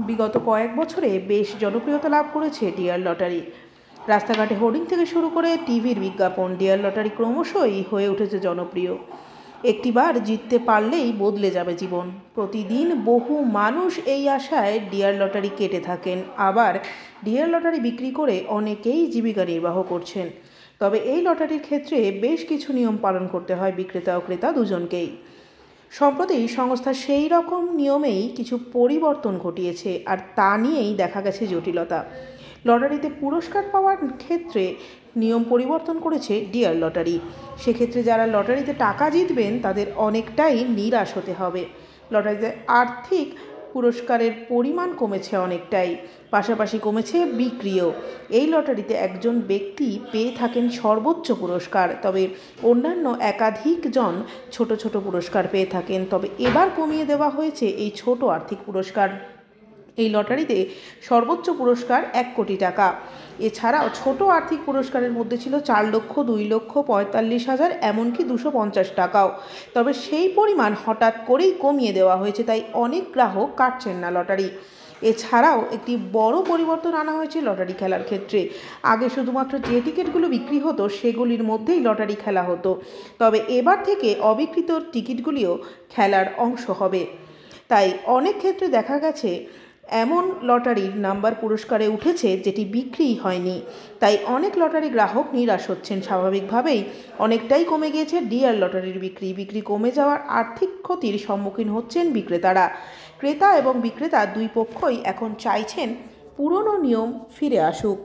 বিগত কয়েক বছরে বেশ জনপ্রিয়তা লাভ করেছে ডিয়ার লটারি। রাস্তাঘাটে হোর্ডিং থেকে শুরু করে টিভির বিজ্ঞাপন, ডিয়ার লটারি ক্রমশই হয়ে উঠেছে জনপ্রিয়। একটিবার জিততে পারলেই বদলে যাবে জীবন। প্রতিদিন বহু মানুষ এই আশায় ডিয়ার লটারি কেটে থাকেন, আবার ডিয়ার লটারি বিক্রি করে অনেকেই জীবিকা নির্বাহ করছেন। তবে এই লটারির ক্ষেত্রে বেশ কিছু নিয়ম পালন করতে হয় বিক্রেতা ও ক্রেতা দুজনকেই। সম্প্রতি সংস্থা সেই রকম নিয়মেই কিছু পরিবর্তন ঘটিয়েছে, আর তা নিয়েই দেখা গেছে জটিলতা। লটারিতে পুরস্কার পাওয়ার ক্ষেত্রে নিয়ম পরিবর্তন করেছে ডিয়ার লটারি। সেক্ষেত্রে যারা লটারিতে টাকা জিতবেন তাদের অনেকটাই নিরাশ হতে হবে। লটারিতে আর্থিক পুরস্কারের পরিমাণ কমেছে অনেকটাই, পাশাপাশি কমেছে বিক্রিও। এই লটারিতে একজন ব্যক্তি পেয়ে থাকেন সর্বোচ্চ পুরস্কার, তবে অন্যান্য একাধিক জন ছোট ছোট পুরস্কার পেয়ে থাকেন। তবে এবার কমিয়ে দেওয়া হয়েছে এই ছোট আর্থিক পুরস্কার। এই লটারিতে সর্বোচ্চ পুরস্কার 1 কোটি টাকা। এছাড়াও ছোট আর্থিক পুরস্কারের মধ্যে ছিল 4 লক্ষ, 2 লক্ষ, 45,000, এমনকি 250 টাকাও। তবে সেই পরিমাণ হঠাৎ করেই কমিয়ে দেওয়া হয়েছে, তাই অনেক গ্রাহক কাটছেন না লটারি। এছাড়াও একটি বড় পরিবর্তন আনা হয়েছে লটারি খেলার ক্ষেত্রে। আগে শুধুমাত্র যে টিকিটগুলো বিক্রি হতো সেগুলির মধ্যেই লটারি খেলা হতো, তবে এবার থেকে অবিকৃত টিকিটগুলিও খেলার অংশ হবে। তাই অনেক ক্ষেত্রে দেখা গেছে এমন লটারির নাম্বার পুরস্কারে উঠেছে যেটি বিক্রিই হয়নি। তাই অনেক লটারি গ্রাহক নিরাশ হচ্ছেন। স্বাভাবিকভাবেই অনেকটাই কমে গিয়েছে ডিয়ার লটারির বিক্রি কমে যাওয়ার আর্থিক ক্ষতির সম্মুখীন হচ্ছেন বিক্রেতারা। ক্রেতা এবং বিক্রেতা দুই পক্ষই এখন চাইছেন পুরনো নিয়ম ফিরে আসুক।